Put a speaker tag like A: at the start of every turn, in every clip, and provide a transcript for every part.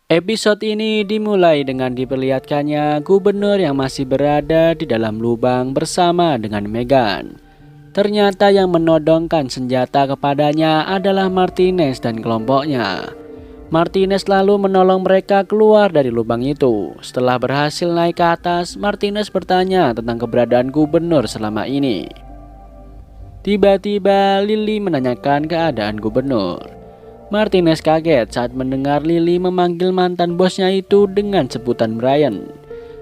A: Episode ini dimulai dengan diperlihatkannya gubernur yang masih berada di dalam lubang bersama dengan Megan. Ternyata yang menodongkan senjata kepadanya adalah Martinez dan kelompoknya. Martinez lalu menolong mereka keluar dari lubang itu. Setelah berhasil naik ke atas, Martinez bertanya tentang keberadaan gubernur selama ini. Tiba-tiba Lily menanyakan keadaan gubernur. Martinez kaget saat mendengar Lily memanggil mantan bosnya itu dengan sebutan Brian,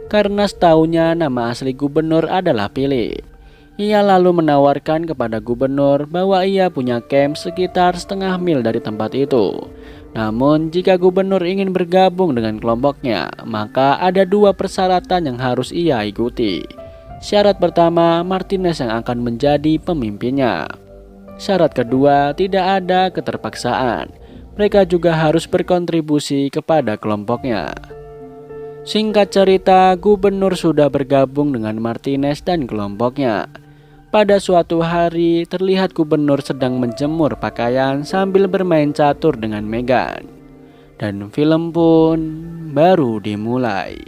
A: karena setaunya nama asli gubernur adalah Philip. Ia lalu menawarkan kepada gubernur bahwa ia punya camp sekitar setengah mil dari tempat itu. Namun jika gubernur ingin bergabung dengan kelompoknya, maka ada dua persyaratan yang harus ia ikuti. Syarat pertama, Martinez yang akan menjadi pemimpinnya. Syarat kedua, tidak ada keterpaksaan. Mereka juga harus berkontribusi kepada kelompoknya. Singkat cerita, gubernur sudah bergabung dengan Martinez dan kelompoknya. Pada suatu hari, terlihat gubernur sedang menjemur pakaian sambil bermain catur dengan Megan. Dan film pun baru dimulai.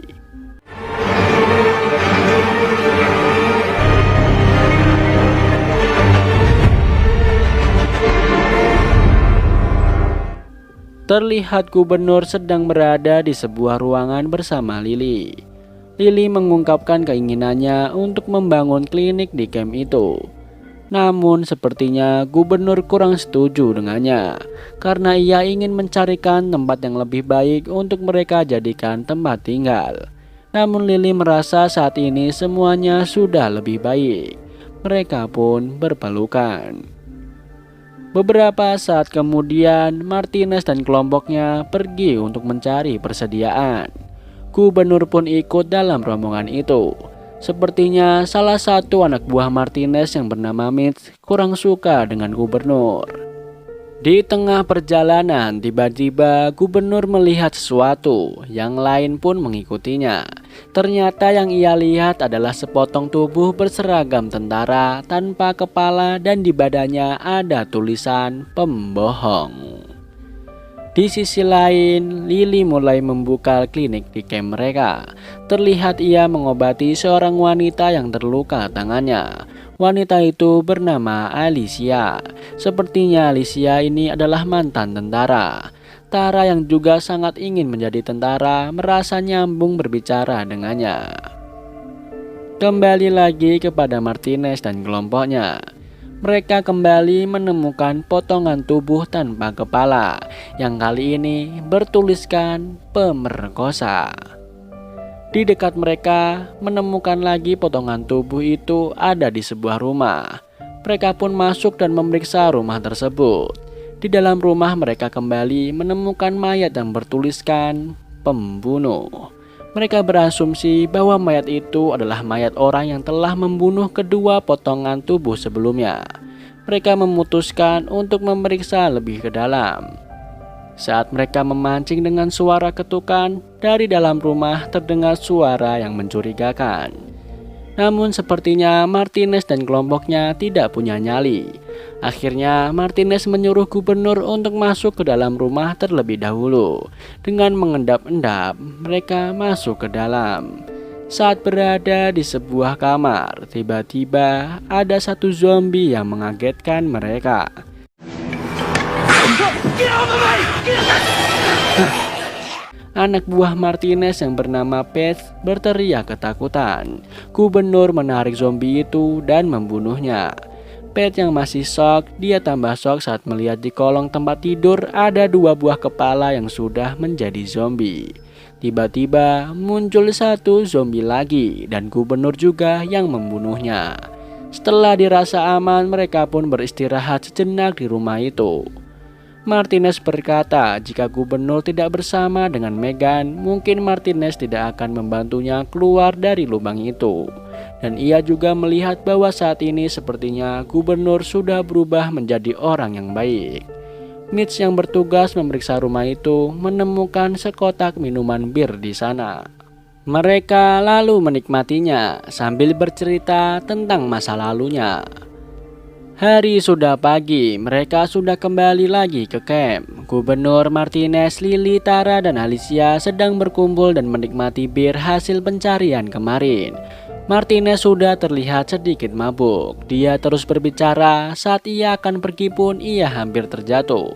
A: Terlihat gubernur sedang berada di sebuah ruangan bersama Lily. Lily mengungkapkan keinginannya untuk membangun klinik di camp itu. Namun sepertinya gubernur kurang setuju dengannya, karena ia ingin mencarikan tempat yang lebih baik untuk mereka jadikan tempat tinggal. Namun Lily merasa saat ini semuanya sudah lebih baik. Mereka pun berpelukan. Beberapa saat kemudian, Martinez dan kelompoknya pergi untuk mencari persediaan. Gubernur pun ikut dalam rombongan itu. Sepertinya salah satu anak buah Martinez yang bernama Mitch kurang suka dengan gubernur. Di tengah perjalanan, tiba-tiba gubernur melihat sesuatu, yang lain pun mengikutinya. Ternyata yang ia lihat adalah sepotong tubuh berseragam tentara tanpa kepala dan di badannya ada tulisan pembohong. Di sisi lain, Lily mulai membuka klinik di camp mereka. Terlihat ia mengobati seorang wanita yang terluka tangannya. Wanita itu bernama Alicia. Sepertinya Alicia ini adalah mantan tentara. Tara yang juga sangat ingin menjadi tentara merasa nyambung berbicara dengannya. Kembali lagi kepada Martinez dan kelompoknya. Mereka kembali menemukan potongan tubuh tanpa kepala yang kali ini bertuliskan pemerkosa. Di dekat mereka menemukan lagi potongan tubuh itu ada di sebuah rumah. Mereka pun masuk dan memeriksa rumah tersebut. Di dalam rumah mereka kembali menemukan mayat yang bertuliskan pembunuh. Mereka berasumsi bahwa mayat itu adalah mayat orang yang telah membunuh kedua potongan tubuh sebelumnya. Mereka memutuskan untuk memeriksa lebih ke dalam. Saat mereka memancing dengan suara ketukan, dari dalam rumah terdengar suara yang mencurigakan. Namun sepertinya Martinez dan kelompoknya tidak punya nyali. Akhirnya Martinez menyuruh gubernur untuk masuk ke dalam rumah terlebih dahulu. Dengan mengendap-endap, mereka masuk ke dalam. Saat berada di sebuah kamar, tiba-tiba ada satu zombie yang mengagetkan mereka. Anak buah Martinez yang bernama Pete berteriak ketakutan. Gubernur menarik zombie itu dan membunuhnya. Pete yang masih shock, dia tambah shock saat melihat di kolong tempat tidur ada dua buah kepala yang sudah menjadi zombie. Tiba-tiba muncul satu zombie lagi dan gubernur juga yang membunuhnya. Setelah dirasa aman, mereka pun beristirahat sejenak di rumah itu. Martinez berkata jika gubernur tidak bersama dengan Meghan, mungkin Martinez tidak akan membantunya keluar dari lubang itu. Dan ia juga melihat bahwa saat ini sepertinya gubernur sudah berubah menjadi orang yang baik. Mitch yang bertugas memeriksa rumah itu menemukan sekotak minuman bir di sana. Mereka lalu menikmatinya sambil bercerita tentang masa lalunya. Hari sudah pagi, mereka sudah kembali lagi ke camp. Gubernur, Martinez, Lily, Tara, dan Alicia sedang berkumpul dan menikmati bir hasil pencarian kemarin. Martinez sudah terlihat sedikit mabuk. Dia terus berbicara, saat ia akan pergi pun ia hampir terjatuh.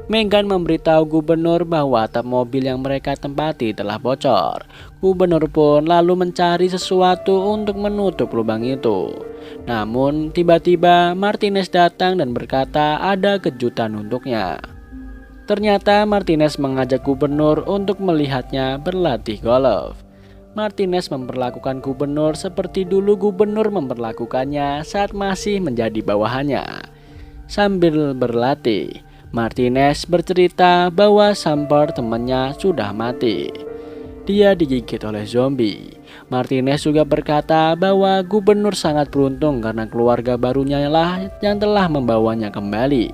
A: Meghan memberitahu gubernur bahwa atap mobil yang mereka tempati telah bocor. Gubernur pun lalu mencari sesuatu untuk menutup lubang itu. Namun tiba-tiba Martinez datang dan berkata ada kejutan untuknya. Ternyata Martinez mengajak gubernur untuk melihatnya berlatih golf. Martinez memperlakukan gubernur seperti dulu gubernur memperlakukannya saat masih menjadi bawahannya. Sambil berlatih, Martinez bercerita bahwa Samper temannya sudah mati. Dia digigit oleh zombie. Martinez juga berkata bahwa gubernur sangat beruntung karena keluarga barunya lah yang telah membawanya kembali.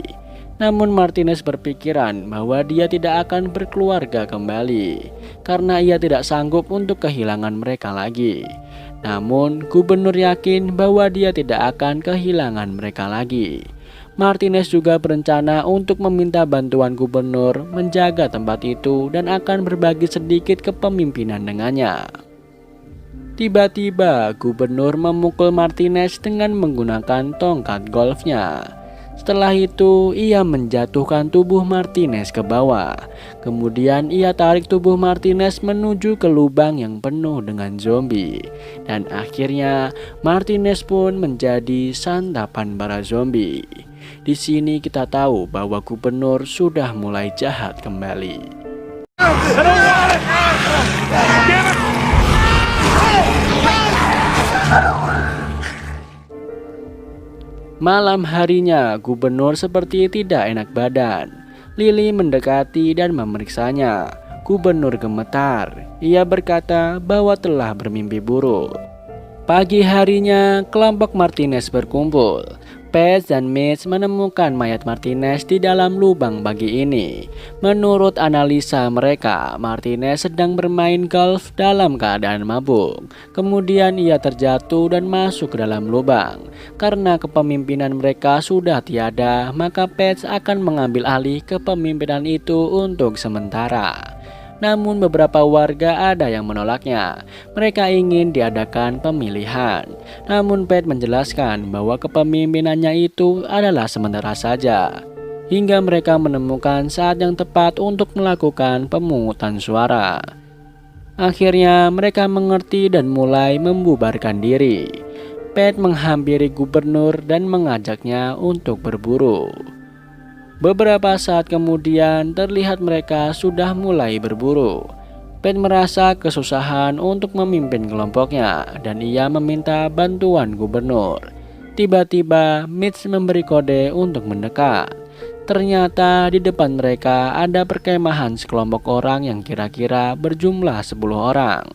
A: Namun Martinez berpikiran bahwa dia tidak akan berkeluarga kembali karena ia tidak sanggup untuk kehilangan mereka lagi. Namun gubernur yakin bahwa dia tidak akan kehilangan mereka lagi. Martinez juga berencana untuk meminta bantuan gubernur menjaga tempat itu dan akan berbagi sedikit kepemimpinan dengannya. Tiba-tiba gubernur memukul Martinez dengan menggunakan tongkat golfnya. Setelah itu ia menjatuhkan tubuh Martinez ke bawah. Kemudian ia tarik tubuh Martinez menuju ke lubang yang penuh dengan zombie. Dan akhirnya Martinez pun menjadi santapan para zombie. Di sini kita tahu bahwa gubernur sudah mulai jahat kembali. Malam harinya, gubernur seperti tidak enak badan. Lily mendekati dan memeriksanya. Gubernur gemetar. Ia berkata bahwa telah bermimpi buruk. Pagi harinya, kelompok Martinez berkumpul. Pez dan Mitch menemukan mayat Martinez di dalam lubang bagi ini. Menurut analisa mereka, Martinez sedang bermain golf dalam keadaan mabuk. Kemudian ia terjatuh dan masuk ke dalam lubang. Karena kepemimpinan mereka sudah tiada, maka Pez akan mengambil alih kepemimpinan itu untuk sementara. Namun beberapa warga ada yang menolaknya. Mereka ingin diadakan pemilihan. Namun Pat menjelaskan bahwa kepemimpinannya itu adalah sementara saja, hingga mereka menemukan saat yang tepat untuk melakukan pemungutan suara. Akhirnya mereka mengerti dan mulai membubarkan diri. Pat menghampiri gubernur dan mengajaknya untuk berburu. Beberapa saat kemudian terlihat mereka sudah mulai berburu. Pat merasa kesusahan untuk memimpin kelompoknya dan ia meminta bantuan gubernur. Tiba-tiba Mitch memberi kode untuk mendekat. Ternyata di depan mereka ada perkemahan sekelompok orang yang kira-kira berjumlah 10 orang.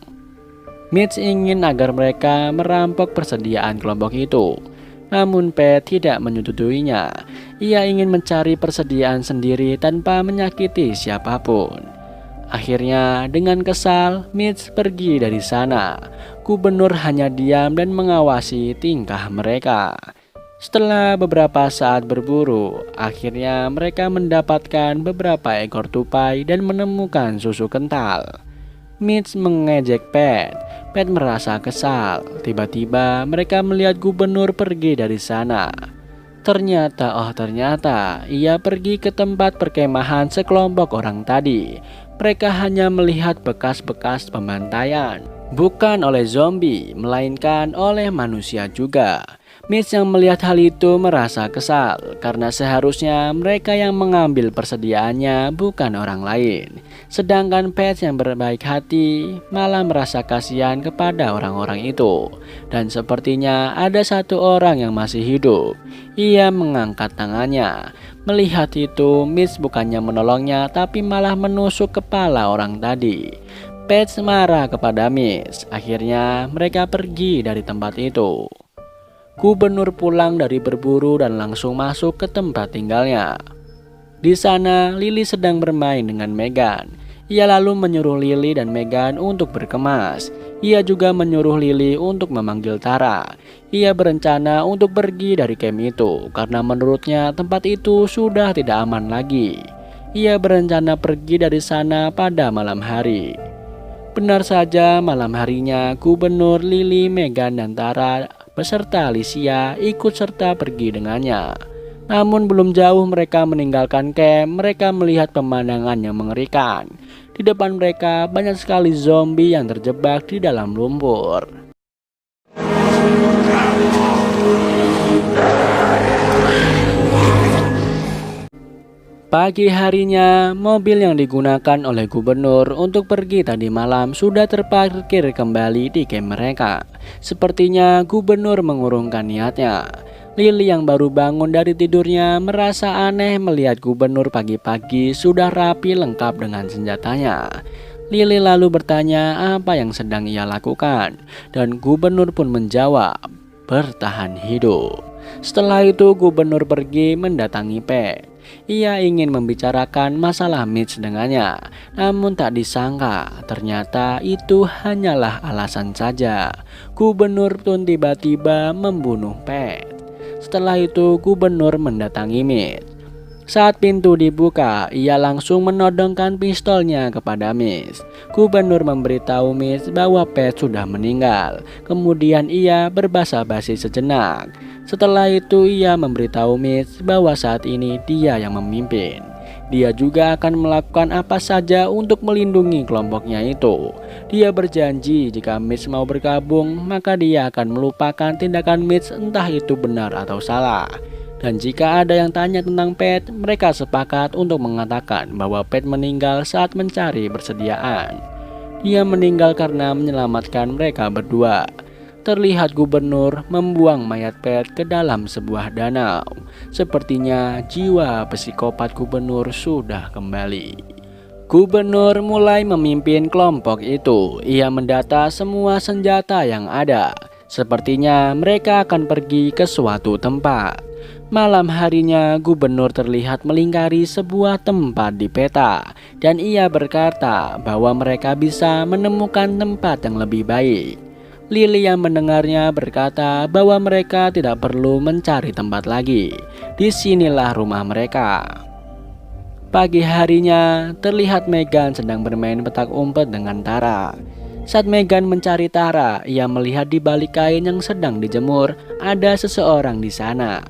A: Mitch ingin agar mereka merampok persediaan kelompok itu. Namun Pat tidak menyetujuinya. Ia ingin mencari persediaan sendiri tanpa menyakiti siapapun. Akhirnya dengan kesal, Mitch pergi dari sana. Gubernur hanya diam dan mengawasi tingkah mereka. Setelah beberapa saat berburu, akhirnya mereka mendapatkan beberapa ekor tupai dan menemukan susu kental. Mitch mengejek Pat. Pat merasa kesal. Tiba-tiba mereka melihat gubernur pergi dari sana. Ternyata ia pergi ke tempat perkemahan sekelompok orang tadi. Mereka hanya melihat bekas-bekas pembantaian, bukan oleh zombie, melainkan oleh manusia juga. Mitch yang melihat hal itu merasa kesal karena seharusnya mereka yang mengambil persediaannya bukan orang lain. Sedangkan Pat yang berbaik hati malah merasa kasihan kepada orang-orang itu. Dan sepertinya ada satu orang yang masih hidup. Ia mengangkat tangannya. Melihat itu, Mitch bukannya menolongnya tapi malah menusuk kepala orang tadi. Paige marah kepada Mitch. Akhirnya mereka pergi dari tempat itu. Gubernur pulang dari berburu dan langsung masuk ke tempat tinggalnya. Di sana, Lily sedang bermain dengan Megan. Ia lalu menyuruh Lily dan Megan untuk berkemas. Ia juga menyuruh Lily untuk memanggil Tara. Ia berencana untuk pergi dari camp itu karena menurutnya tempat itu sudah tidak aman lagi. Ia berencana pergi dari sana pada malam hari. Benar saja, malam harinya Gubernur, Lily, Megan, dan Tara beserta Alicia ikut serta pergi dengannya. Namun belum jauh mereka meninggalkan camp, mereka melihat pemandangan yang mengerikan. Di depan mereka banyak sekali zombie yang terjebak di dalam lumpur. Pagi harinya, mobil yang digunakan oleh gubernur untuk pergi tadi malam sudah terparkir kembali di camp mereka. Sepertinya gubernur mengurungkan niatnya. Lily yang baru bangun dari tidurnya merasa aneh melihat gubernur pagi-pagi sudah rapi lengkap dengan senjatanya. Lily lalu bertanya apa yang sedang ia lakukan, dan gubernur pun menjawab, bertahan hidup. Setelah itu gubernur pergi mendatangi Paige. Ia ingin membicarakan masalah Mitch dengannya, namun tak disangka ternyata itu hanyalah alasan saja. Gubernur pun tiba-tiba membunuh Paige. Setelah itu gubernur mendatangi Mitch. Saat pintu dibuka, ia langsung menodongkan pistolnya kepada Mitch. Gubernur memberitahu Mitch bahwa Paige sudah meninggal. Kemudian ia berbasa-basi sejenak. Setelah itu ia memberitahu Mitch bahwa saat ini dia yang memimpin. Dia juga akan melakukan apa saja untuk melindungi kelompoknya itu. Dia berjanji jika Mitch mau bergabung, maka dia akan melupakan tindakan Mitch entah itu benar atau salah. Dan jika ada yang tanya tentang Paige, mereka sepakat untuk mengatakan bahwa Paige meninggal saat mencari persediaan. Dia meninggal karena menyelamatkan mereka berdua. Terlihat gubernur membuang mayat Paige ke dalam sebuah danau. Sepertinya jiwa psikopat gubernur sudah kembali. Gubernur mulai memimpin kelompok itu. Ia mendata semua senjata yang ada. Sepertinya mereka akan pergi ke suatu tempat. Malam harinya gubernur terlihat melingkari sebuah tempat di peta. Dan ia berkata bahwa mereka bisa menemukan tempat yang lebih baik. Lily yang mendengarnya berkata bahwa mereka tidak perlu mencari tempat lagi. Disinilah rumah mereka. Pagi harinya terlihat Megan sedang bermain petak umpet dengan Tara. Saat Megan mencari Tara, ia melihat di balik kain yang sedang dijemur ada seseorang di sana.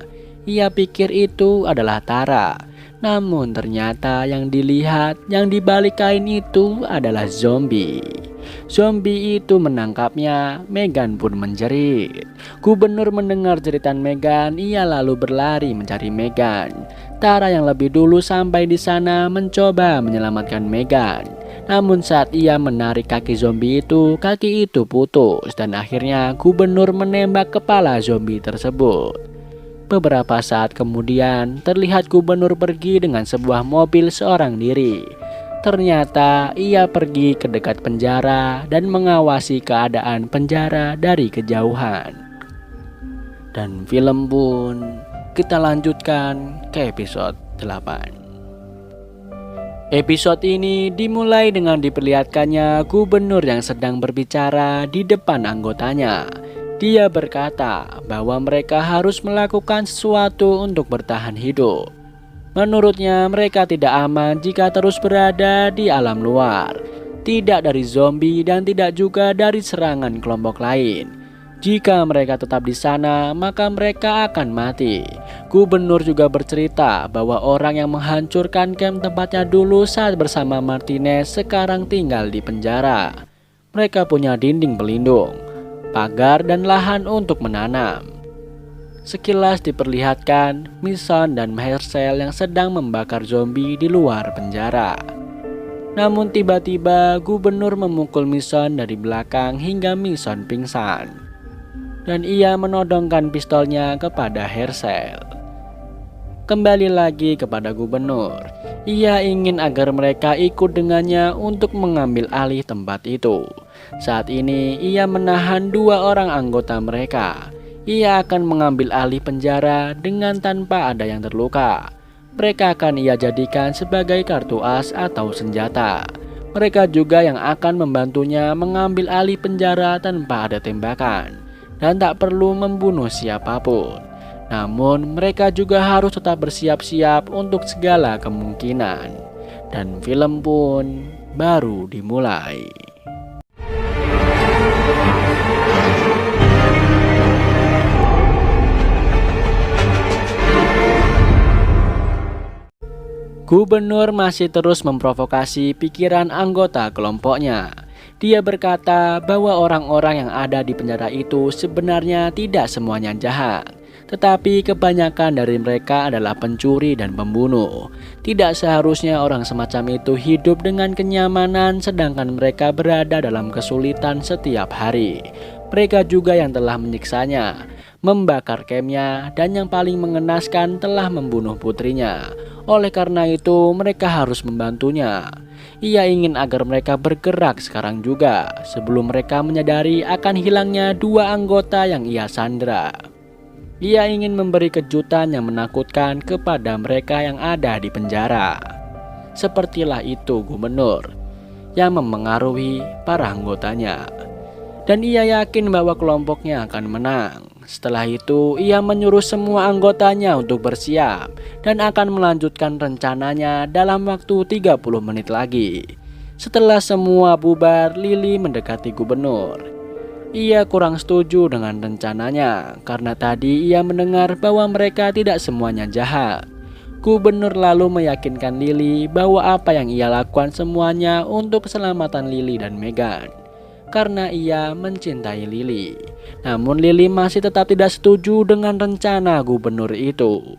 A: Ia pikir itu adalah Tara. Namun ternyata yang dilihat yang di balik kain itu adalah zombie. Zombie itu menangkapnya. Megan pun menjerit. Gubernur mendengar jeritan Megan. Ia lalu berlari mencari Megan. Tara yang lebih dulu sampai di sana mencoba menyelamatkan Megan. Namun saat ia menarik kaki zombie itu, kaki itu putus dan akhirnya gubernur menembak kepala zombie tersebut. Beberapa saat kemudian terlihat gubernur pergi dengan sebuah mobil seorang diri. Ternyata ia pergi ke dekat penjara dan mengawasi keadaan penjara dari kejauhan. Dan film pun kita lanjutkan ke episode 8. Episode ini dimulai dengan diperlihatkannya gubernur yang sedang berbicara di depan anggotanya. Dia berkata bahwa mereka harus melakukan sesuatu untuk bertahan hidup. Menurutnya mereka tidak aman jika terus berada di alam luar. Tidak dari zombie dan tidak juga dari serangan kelompok lain. Jika mereka tetap di sana, maka mereka akan mati. Gubernur juga bercerita bahwa orang yang menghancurkan camp tempatnya dulu saat bersama Martinez sekarang tinggal di penjara. Mereka punya dinding pelindung, pagar dan lahan untuk menanam. Sekilas diperlihatkan Mason dan Hershel yang sedang membakar zombie di luar penjara. Namun tiba-tiba gubernur memukul Mason dari belakang hingga Mason pingsan. Dan ia menodongkan pistolnya kepada Hershel. Kembali lagi kepada gubernur. Ia ingin agar mereka ikut dengannya untuk mengambil alih tempat itu. Saat ini ia menahan 2 orang anggota mereka. Ia akan mengambil alih penjara dengan tanpa ada yang terluka. Mereka akan ia jadikan sebagai kartu as atau senjata. Mereka juga yang akan membantunya mengambil alih penjara tanpa ada tembakan dan tak perlu membunuh siapapun. Namun mereka juga harus tetap bersiap-siap untuk segala kemungkinan. Dan film pun baru dimulai. Gubernur masih terus memprovokasi pikiran anggota kelompoknya. Dia berkata bahwa orang-orang yang ada di penjara itu sebenarnya tidak semuanya jahat, tetapi kebanyakan dari mereka adalah pencuri dan pembunuh. Tidak seharusnya orang semacam itu hidup dengan kenyamanan sedangkan mereka berada dalam kesulitan setiap hari. Mereka juga yang telah menyiksanya, membakar campnya, dan yang paling mengenaskan telah membunuh putrinya. Oleh karena itu mereka harus membantunya. Ia ingin agar mereka bergerak sekarang juga sebelum mereka menyadari akan hilangnya 2 anggota yang ia sandra. Ia ingin memberi kejutan yang menakutkan kepada mereka yang ada di penjara. Sepertilah itu gubernur yang memengaruhi para anggotanya. Dan ia yakin bahwa kelompoknya akan menang. Setelah itu ia menyuruh semua anggotanya untuk bersiap dan akan melanjutkan rencananya dalam waktu 30 menit lagi. Setelah semua bubar, Lily mendekati gubernur. Ia kurang setuju dengan rencananya karena tadi ia mendengar bahwa mereka tidak semuanya jahat. Gubernur lalu meyakinkan Lily bahwa apa yang ia lakukan semuanya untuk keselamatan Lily dan Meghan, karena ia mencintai Lily. Namun Lily masih tetap tidak setuju dengan rencana gubernur itu.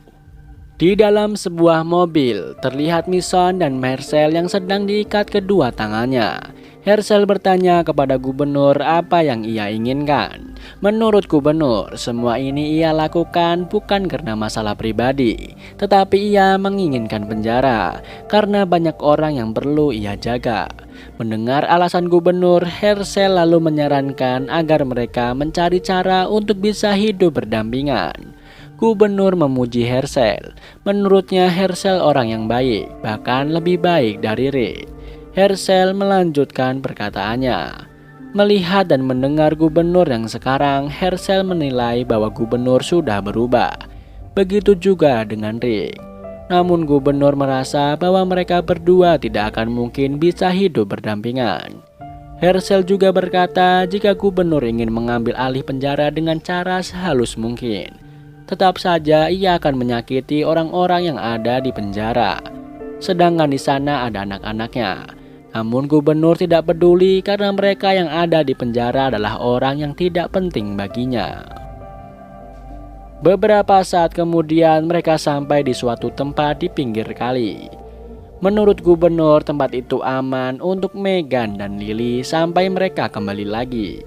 A: Di dalam sebuah mobil terlihat Mason dan Marcel yang sedang diikat kedua tangannya. Herschel bertanya kepada gubernur apa yang ia inginkan. Menurut gubernur, semua ini ia lakukan bukan karena masalah pribadi, tetapi ia menginginkan penjara karena banyak orang yang perlu ia jaga. Mendengar alasan gubernur, Herschel lalu menyarankan agar mereka mencari cara untuk bisa hidup berdampingan. Gubernur memuji Herschel. Menurutnya Herschel orang yang baik, bahkan lebih baik dari Rick. Herschel melanjutkan perkataannya. Melihat dan mendengar gubernur yang sekarang, Herschel menilai bahwa gubernur sudah berubah. Begitu juga dengan Rick. Namun gubernur merasa bahwa mereka berdua tidak akan mungkin bisa hidup berdampingan. Herschel juga berkata jika gubernur ingin mengambil alih penjara dengan cara sehalus mungkin, tetap saja ia akan menyakiti orang-orang yang ada di penjara. Sedangkan di sana ada anak-anaknya. Namun gubernur tidak peduli karena mereka yang ada di penjara adalah orang yang tidak penting baginya. Beberapa saat kemudian mereka sampai di suatu tempat di pinggir kali. Menurut gubernur tempat itu aman untuk Meghan dan Lily sampai mereka kembali lagi.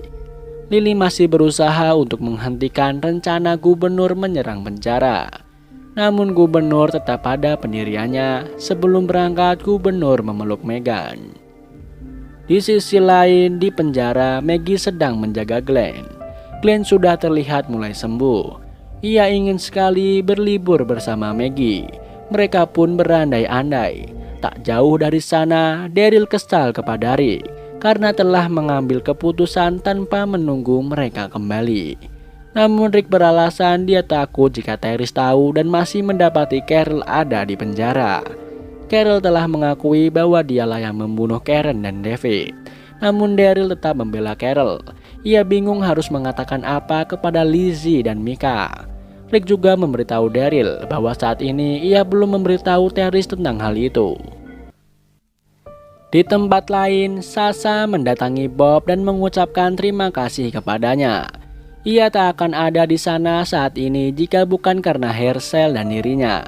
A: Lily masih berusaha untuk menghentikan rencana gubernur menyerang penjara. Namun gubernur tetap pada pendiriannya. Sebelum berangkat, gubernur memeluk Meghan. Di sisi lain, di penjara, Maggie sedang menjaga Glenn. Glenn sudah terlihat mulai sembuh. Ia ingin sekali berlibur bersama Maggie. Mereka pun berandai-andai. Tak jauh dari sana, Daryl kesal kepada Rick karena telah mengambil keputusan tanpa menunggu mereka kembali. Namun Rick beralasan dia takut jika Therese tahu dan masih mendapati Carol ada di penjara. Carol telah mengakui bahwa dialah yang membunuh Karen dan David. Namun Daryl tetap membela Carol. Ia bingung harus mengatakan apa kepada Lizzie dan Mika. Rick juga memberitahu Daryl bahwa saat ini ia belum memberitahu Therese tentang hal itu. Di tempat lain, Sasha mendatangi Bob dan mengucapkan terima kasih kepadanya. Ia tak akan ada di sana saat ini jika bukan karena Herschel dan dirinya.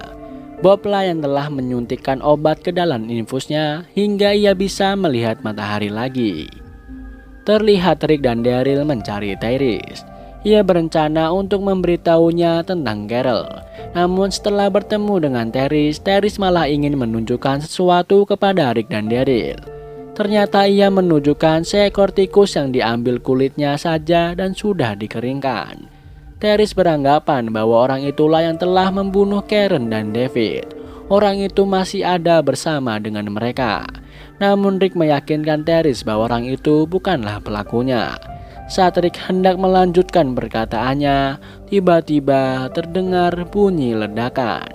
A: Bob lah yang telah menyuntikkan obat ke dalam infusnya hingga ia bisa melihat matahari lagi. Terlihat Rick dan Daryl mencari Therese. Ia berencana untuk memberitahunya tentang Carol. Namun setelah bertemu dengan Teris malah ingin menunjukkan sesuatu kepada Rick dan Daryl. Ternyata ia menunjukkan seekor tikus yang diambil kulitnya saja dan sudah dikeringkan. Teris beranggapan bahwa orang itulah yang telah membunuh Karen dan David. Orang itu masih ada bersama dengan mereka. Namun Rick meyakinkan Teris bahwa orang itu bukanlah pelakunya. Saat Rick hendak melanjutkan perkataannya, tiba-tiba terdengar bunyi ledakan.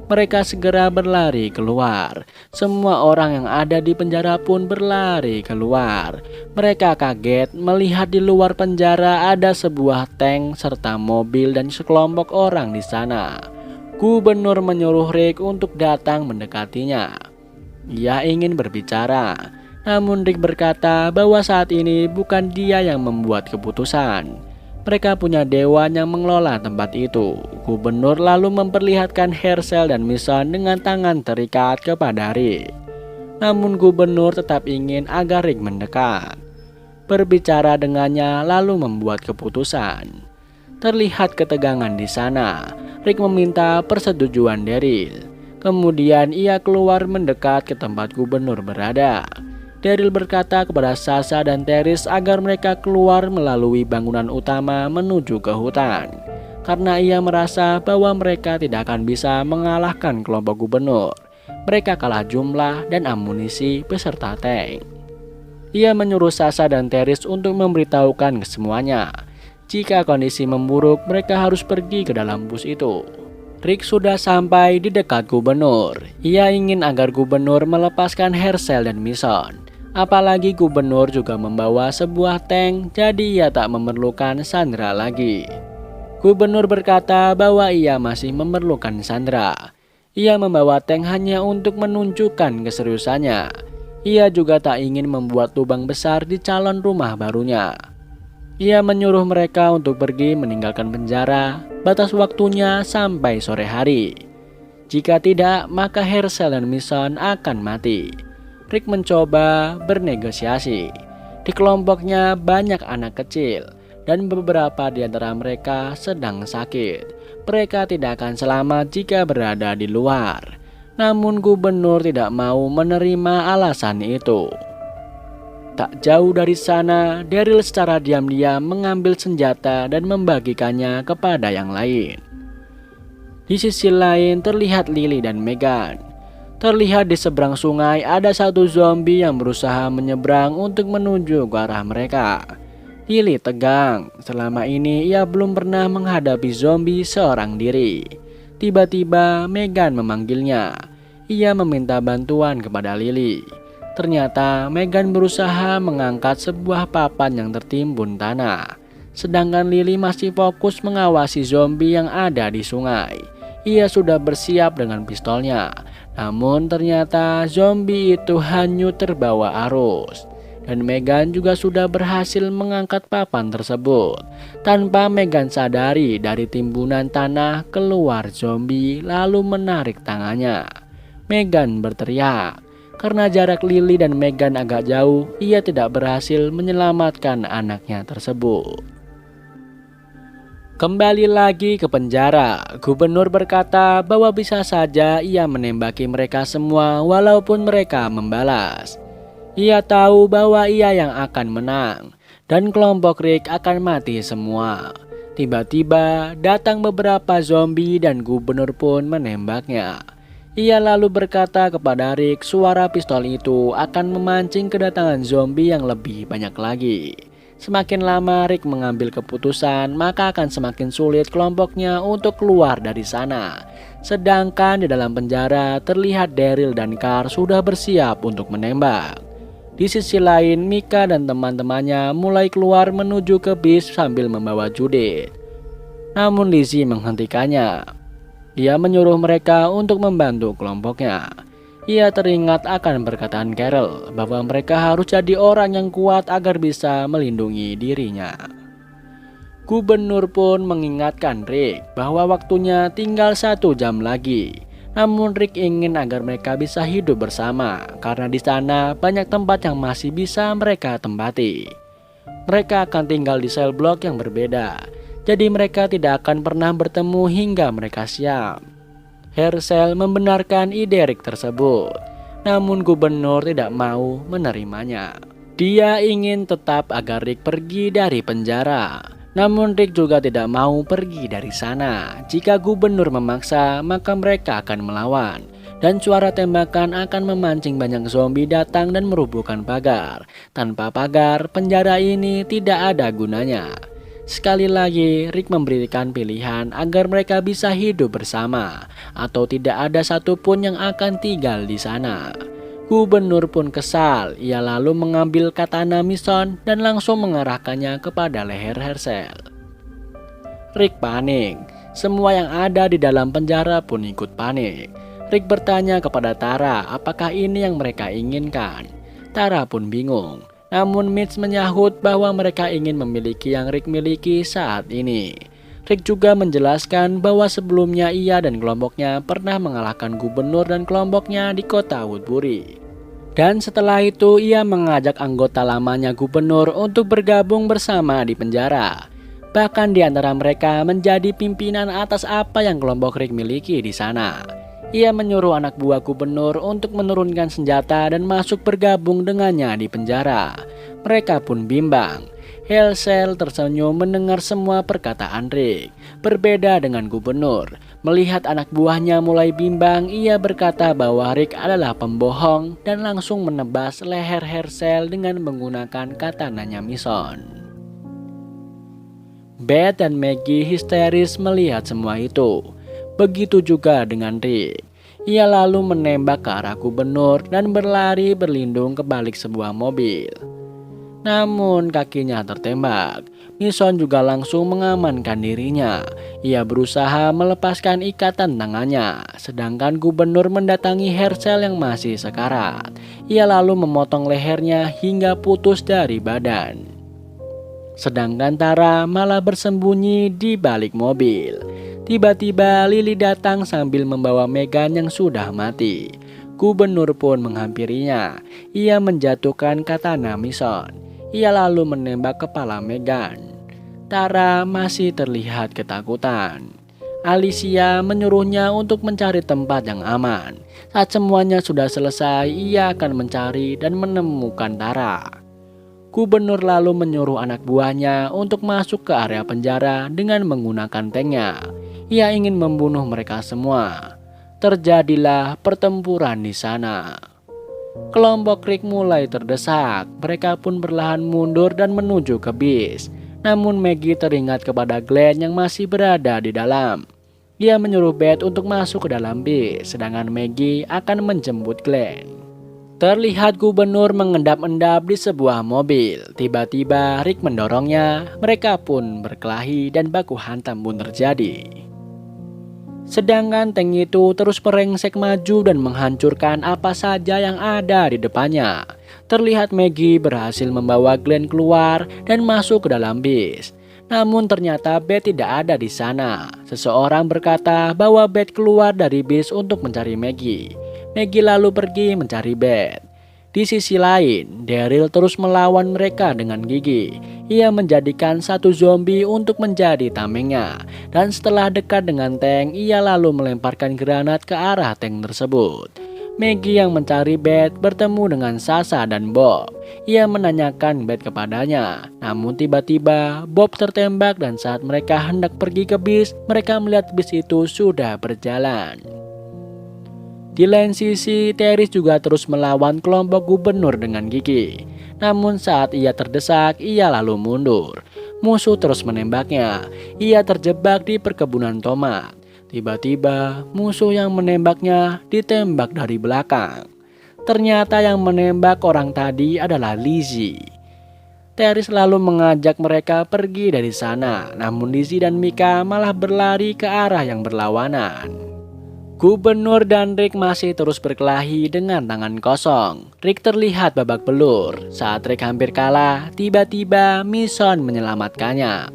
A: Mereka segera berlari keluar. Semua orang yang ada di penjara pun berlari keluar. Mereka kaget melihat di luar penjara ada sebuah tank serta mobil dan sekelompok orang di sana. Gubernur menyuruh Rick untuk datang mendekatinya. Ia ingin berbicara. Namun Rick berkata bahwa saat ini bukan dia yang membuat keputusan. Mereka punya dewan yang mengelola tempat itu. Gubernur lalu memperlihatkan Hershel dan Mason dengan tangan terikat kepada Rick. Namun gubernur tetap ingin agar Rick mendekat. Berbicara dengannya lalu membuat keputusan. Terlihat ketegangan di sana. Rick meminta persetujuan Daryl. Kemudian ia keluar mendekat ke tempat gubernur berada. Daryl berkata kepada Sasha dan Teris agar mereka keluar melalui bangunan utama menuju ke hutan. Karena ia merasa bahwa mereka tidak akan bisa mengalahkan kelompok gubernur. Mereka kalah jumlah dan amunisi beserta tank. Ia menyuruh Sasha dan Teris untuk memberitahukan kesemuanya. Jika kondisi memburuk, mereka harus pergi ke dalam bus itu. Rick sudah sampai di dekat gubernur. Ia ingin agar gubernur melepaskan Hershel dan Mason. Apalagi gubernur juga membawa sebuah tank, jadi ia tak memerlukan Sandra lagi. Gubernur berkata bahwa ia masih memerlukan Sandra. Ia membawa tank hanya untuk menunjukkan keseriusannya. Ia juga tak ingin membuat lubang besar di calon rumah barunya. Ia menyuruh mereka untuk pergi meninggalkan penjara. Batas waktunya sampai sore hari. Jika tidak, maka Hershel dan Mason akan mati. Rick mencoba bernegosiasi. Di kelompoknya banyak anak kecil dan beberapa di antara mereka sedang sakit. Mereka tidak akan selamat jika berada di luar. Namun gubernur tidak mau menerima alasan itu. Tak jauh dari sana, Daryl secara diam-diam mengambil senjata dan membagikannya kepada yang lain. Di sisi lain terlihat Lily dan Megan. Terlihat di seberang sungai ada satu zombie yang berusaha menyeberang untuk menuju ke arah mereka. Lily tegang, selama ini ia belum pernah menghadapi zombie seorang diri. Tiba-tiba Megan memanggilnya. Ia meminta bantuan kepada Lily. Ternyata Megan berusaha mengangkat sebuah papan yang tertimbun tanah. Sedangkan Lily masih fokus mengawasi zombie yang ada di sungai. Ia sudah bersiap dengan pistolnya. Namun ternyata zombie itu hanyut terbawa arus. Dan Megan juga sudah berhasil mengangkat papan tersebut. Tanpa Megan sadari, dari timbunan tanah keluar zombie lalu menarik tangannya. Megan berteriak. Karena jarak Lily dan Megan agak jauh, ia tidak berhasil menyelamatkan anaknya tersebut. Kembali lagi ke penjara, gubernur berkata bahwa bisa saja ia menembaki mereka semua walaupun mereka membalas. Ia tahu bahwa ia yang akan menang dan kelompok Rick akan mati semua. Tiba-tiba datang beberapa zombie dan gubernur pun menembaknya. Ia lalu berkata kepada Rick suara pistol itu akan memancing kedatangan zombie yang lebih banyak lagi. Semakin lama Rick mengambil keputusan, maka akan semakin sulit kelompoknya untuk keluar dari sana. Sedangkan di dalam penjara terlihat Daryl dan Carl sudah bersiap untuk menembak. Di sisi lain, Mika dan teman-temannya mulai keluar menuju ke bis sambil membawa Judith. Namun Lizzie menghentikannya. Dia menyuruh mereka untuk membantu kelompoknya. Ia teringat akan perkataan Carol bahwa mereka harus jadi orang yang kuat agar bisa melindungi dirinya. Gubernur pun mengingatkan Rick bahwa waktunya tinggal 1 jam lagi. Namun Rick ingin agar mereka bisa hidup bersama karena di sana banyak tempat yang masih bisa mereka tempati. Mereka akan tinggal di sel blok yang berbeda. Jadi mereka tidak akan pernah bertemu hingga mereka siap. Herschel membenarkan ide Rick tersebut, namun gubernur tidak mau menerimanya. Dia ingin tetap agar Rick pergi dari penjara. Namun Rick juga tidak mau pergi dari sana. Jika gubernur memaksa, maka mereka akan melawan. Dan suara tembakan akan memancing banyak zombie datang dan merubuhkan pagar. Tanpa pagar, penjara ini tidak ada gunanya. Sekali lagi, Rick memberikan pilihan agar mereka bisa hidup bersama, atau tidak ada satupun yang akan tinggal di sana. Gubernur pun kesal. Ia lalu mengambil katana Mason dan langsung mengarahkannya kepada leher Herschel. Rick panik. Semua yang ada di dalam penjara pun ikut panik. Rick bertanya kepada Tara apakah ini yang mereka inginkan. Tara pun bingung. Namun Mitch menyahut bahwa mereka ingin memiliki yang Rick miliki saat ini. Rick juga menjelaskan bahwa sebelumnya ia dan kelompoknya pernah mengalahkan gubernur dan kelompoknya di kota Woodbury. Dan setelah itu ia mengajak anggota lamanya gubernur untuk bergabung bersama di penjara. Bahkan di antara mereka menjadi pimpinan atas apa yang kelompok Rick miliki di sana. Ia menyuruh anak buah gubernur untuk menurunkan senjata dan masuk bergabung dengannya di penjara. Mereka pun bimbang. Herschel tersenyum mendengar semua perkataan Rick. Berbeda dengan gubernur, melihat anak buahnya mulai bimbang, ia berkata bahwa Rick adalah pembohong dan langsung menebas leher Herschel dengan menggunakan katananya Mason. Beth dan Maggie histeris melihat semua itu. Begitu juga dengan Rick. Ia lalu menembak ke arah gubernur dan berlari berlindung ke balik sebuah mobil. Namun kakinya tertembak. Mason juga langsung mengamankan dirinya. Ia berusaha melepaskan ikatan tangannya, sedangkan gubernur mendatangi Herschel yang masih sekarat. Ia lalu memotong lehernya hingga putus dari badan. Sedangkan Tara malah bersembunyi di balik mobil. Tiba-tiba Lily datang sambil membawa Megan yang sudah mati. Gubernur pun menghampirinya. Ia menjatuhkan katana Mason. Ia lalu menembak kepala Megan. Tara masih terlihat ketakutan. Alicia menyuruhnya untuk mencari tempat yang aman. Saat semuanya sudah selesai, ia akan mencari dan menemukan Tara. Gubernur lalu menyuruh anak buahnya untuk masuk ke area penjara dengan menggunakan tanknya. Ia ingin membunuh mereka semua. Terjadilah pertempuran di sana. Kelompok Rick mulai terdesak. Mereka pun perlahan mundur dan menuju ke bis. Namun Maggie teringat kepada Glenn yang masih berada di dalam. Ia menyuruh Beth untuk masuk ke dalam bis, sedangkan Maggie akan menjemput Glenn. Terlihat gubernur mengendap-endap di sebuah mobil. Tiba-tiba Rick mendorongnya. Mereka pun berkelahi dan baku hantam pun terjadi. Sedangkan tank itu terus merengsek maju dan menghancurkan apa saja yang ada di depannya. Terlihat Maggie berhasil membawa Glenn keluar dan masuk ke dalam bis. Namun ternyata Beth tidak ada di sana. Seseorang berkata bahwa Beth keluar dari bis untuk mencari Maggie. Maggie lalu pergi mencari Beth. Di sisi lain, Daryl terus melawan mereka dengan gigi. Ia menjadikan satu zombie untuk menjadi tamengnya. Dan setelah dekat dengan tank, ia lalu melemparkan granat ke arah tank tersebut. Maggie yang mencari Beth bertemu dengan Sasha dan Bob. Ia menanyakan Beth kepadanya. Namun tiba-tiba Bob tertembak dan saat mereka hendak pergi ke bis, mereka melihat bis itu sudah berjalan. Di lain sisi, Terris juga terus melawan kelompok gubernur dengan gigi. Namun saat ia terdesak, ia lalu mundur. Musuh terus menembaknya. Ia terjebak di perkebunan tomat. Tiba-tiba, musuh yang menembaknya ditembak dari belakang. Ternyata yang menembak orang tadi adalah Lizzie. Terris lalu mengajak mereka pergi dari sana. Namun Lizzie dan Mika malah berlari ke arah yang berlawanan. Gubernur dan Rick masih terus berkelahi dengan tangan kosong. Rick terlihat babak belur. Saat Rick hampir kalah, tiba-tiba Mason menyelamatkannya.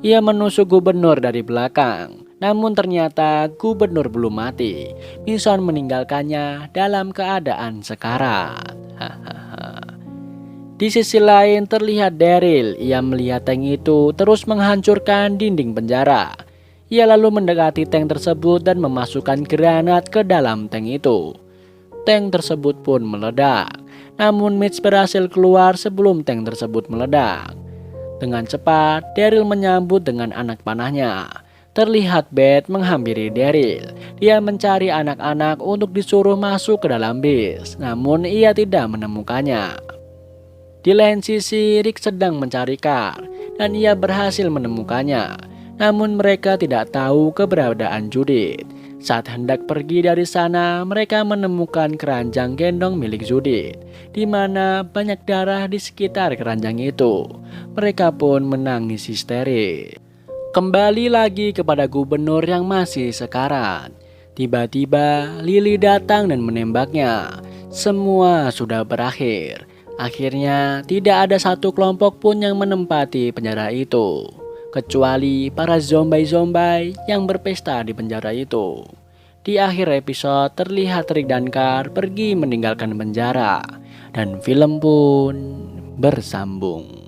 A: Ia menusuk gubernur dari belakang. Namun ternyata gubernur belum mati. Mason meninggalkannya dalam keadaan sekarat. Di Di sisi lain terlihat Daryl. Ia melihat tank itu terus menghancurkan dinding penjara. Ia lalu mendekati tank tersebut dan memasukkan granat ke dalam tank itu. Tank tersebut pun meledak. Namun Mitch berhasil keluar sebelum tank tersebut meledak. Dengan cepat Daryl menyambut dengan anak panahnya. Terlihat Beth menghampiri Daryl. Dia mencari anak-anak untuk disuruh masuk ke dalam bis. Namun ia tidak menemukannya. Di lain sisi, Rick sedang mencari Carl dan ia berhasil menemukannya. Namun mereka tidak tahu keberadaan Judith. Saat hendak pergi dari sana, mereka menemukan keranjang gendong milik Judith, di mana banyak darah di sekitar keranjang itu. Mereka pun menangis histeris. Kembali lagi kepada gubernur yang masih sekarat. Tiba-tiba Lily datang dan menembaknya. Semua sudah berakhir. Akhirnya tidak ada satu kelompok pun yang menempati penjara itu, kecuali para zombie-zombie yang berpesta di penjara itu. Di akhir episode terlihat Rick dan Carl pergi meninggalkan penjara dan film pun bersambung.